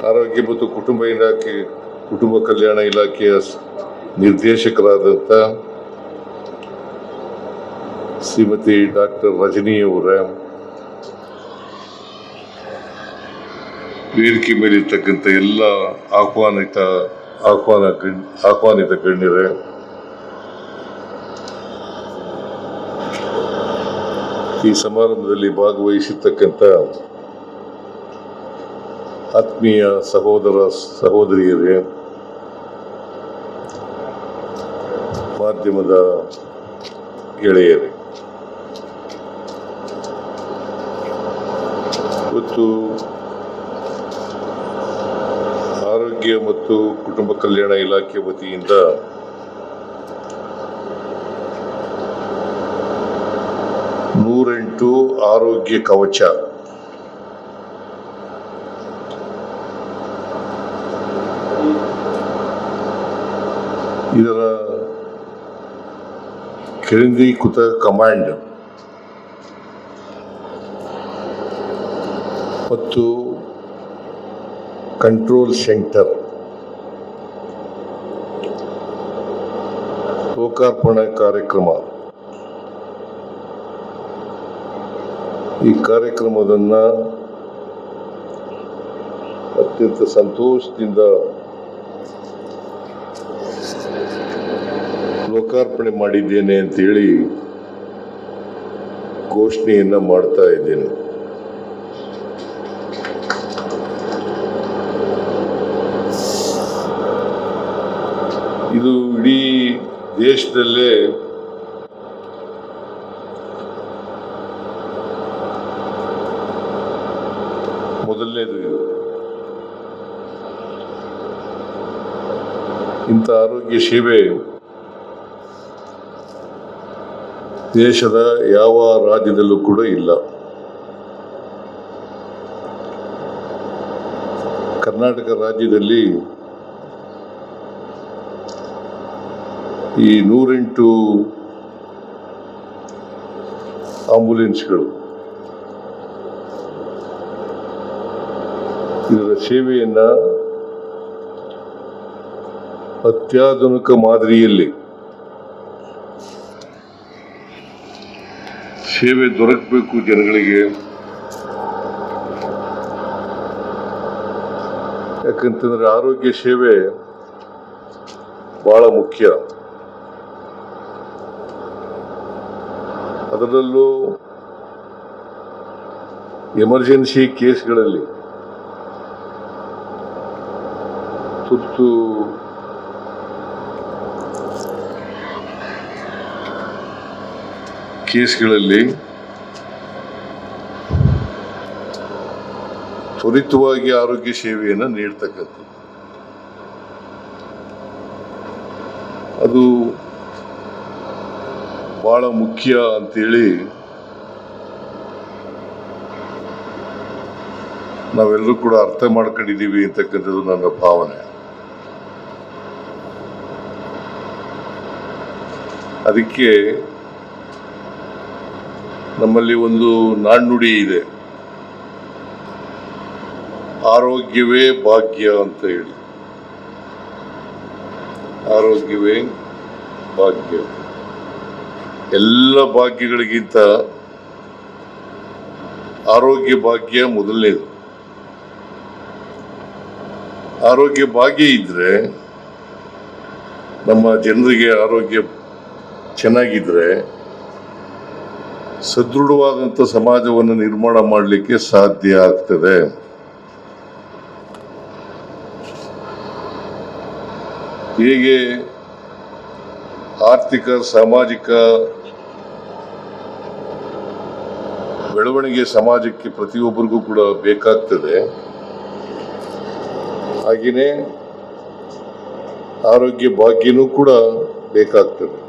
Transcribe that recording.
ಆರೋಗ್ಯ ಮತ್ತು ಕುಟುಂಬ ಕಲ್ಯಾಣ ಇಲಾಖೆಯ ನಿರ್ದೇಶಕರಾದಂಥ ಶ್ರೀಮತಿ ಡಾಕ್ಟರ್ ರಜನಿಯವರ ವೇದಿಕೆ ಮೇಲಿರ್ತಕ್ಕಂಥ ಎಲ್ಲ ಆಹ್ವಾನಿತ ಗಣ್ಯರೇ, ಈ ಸಮಾರಂಭದಲ್ಲಿ ಭಾಗವಹಿಸಿರ್ತಕ್ಕಂಥ ಆತ್ಮೀಯ ಸಹೋದರ ಸಹೋದರಿಯರೇ, ಮಾಧ್ಯಮದ ಗೆಳೆಯರೇ, ಇವತ್ತು ಆರೋಗ್ಯ ಮತ್ತು ಕುಟುಂಬ ಕಲ್ಯಾಣ ಇಲಾಖೆ ವತಿಯಿಂದ ನೂರೆಂಟು ಆರೋಗ್ಯ ಕವಚ ಇದರ ಕೇಂದ್ರೀಕೃತ ಕಮಾಂಡ್ ಮತ್ತು ಕಂಟ್ರೋಲ್ ಸೆಂಟರ್ ಲೋಕಾರ್ಪಣಾ ಕಾರ್ಯಕ್ರಮ. ಈ ಕಾರ್ಯಕ್ರಮದನ್ನ ಅತ್ಯಂತ ಸಂತೋಷದಿಂದ ಲೋಕಾರ್ಪಣೆ ಮಾಡಿದ್ದೇನೆ ಅಂತೇಳಿ ಘೋಷಣೆಯನ್ನ ಮಾಡ್ತಾ ಇದ್ದೇನೆ. ಇದು ಇಡೀ ದೇಶದಲ್ಲೇ ಮೊದಲನೇದು. ಇದು ಇಂಥ ಆರೋಗ್ಯ ಸೇವೆ ದೇಶದ ಯಾವ ರಾಜ್ಯದಲ್ಲೂ ಕೂಡ ಇಲ್ಲ. ಕರ್ನಾಟಕ ರಾಜ್ಯದಲ್ಲಿ ಈ 108 ಆಂಬ್ಯುಲೆನ್ಸ್ಗಳು ಇದರ ಸೇವೆಯನ್ನ ಅತ್ಯಾಧುನಿಕ ಮಾದರಿಯಲ್ಲಿ ಸೇವೆ ದೊರಕಬೇಕು ಜನಗಳಿಗೆ. ಯಾಕಂತಂದ್ರೆ ಆರೋಗ್ಯ ಸೇವೆ ಬಹಳ ಮುಖ್ಯ. ಅದರಲ್ಲೂ ಎಮರ್ಜೆನ್ಸಿ ಕೇಸ್ಗಳಲ್ಲಿ, ತುರ್ತು ಕೇಸ್ಗಳಲ್ಲಿ ತ್ವರಿತವಾಗಿ ಆರೋಗ್ಯ ಸೇವೆಯನ್ನು ನೀಡ್ತಕ್ಕಂಥದ್ದು ಅದು ಬಹಳ ಮುಖ್ಯ ಅಂತೇಳಿ ನಾವೆಲ್ಲರೂ ಕೂಡ ಅರ್ಥ ಮಾಡ್ಕೊಂಡಿದ್ದೀವಿ ಅಂತಕ್ಕಂಥದ್ದು ನನ್ನ ಭಾವನೆ. ಅದಕ್ಕೆ ನಮ್ಮಲ್ಲಿ ಒಂದು ನಾಣ್ಣುಡಿ ಇದೆ, ಆರೋಗ್ಯವೇ ಭಾಗ್ಯ ಅಂತ ಹೇಳಿ. ಆರೋಗ್ಯವೇ ಭಾಗ್ಯ. ಎಲ್ಲ ಭಾಗ್ಯಗಳಿಗಿಂತ ಆರೋಗ್ಯ ಭಾಗ್ಯ ಮೊದಲನೇದು. ಆರೋಗ್ಯ ಭಾಗ್ಯ ಇದ್ರೆ, ನಮ್ಮ ಜನರಿಗೆ ಆರೋಗ್ಯ ಚೆನ್ನಾಗಿದ್ರೆ ಸದೃಢವಾದಂಥ ಸಮಾಜವನ್ನು ನಿರ್ಮಾಣ ಮಾಡಲಿಕ್ಕೆ ಸಾಧ್ಯ ಆಗ್ತದೆ. ಹೇಗೆ ಆರ್ಥಿಕ ಸಾಮಾಜಿಕ ಬೆಳವಣಿಗೆ ಸಮಾಜಕ್ಕೆ ಪ್ರತಿಯೊಬ್ಬರಿಗೂ ಕೂಡ ಬೇಕಾಗ್ತದೆ, ಹಾಗೆಯೇ ಆರೋಗ್ಯ ಭಾಗ್ಯನೂ ಕೂಡ ಬೇಕಾಗ್ತದೆ.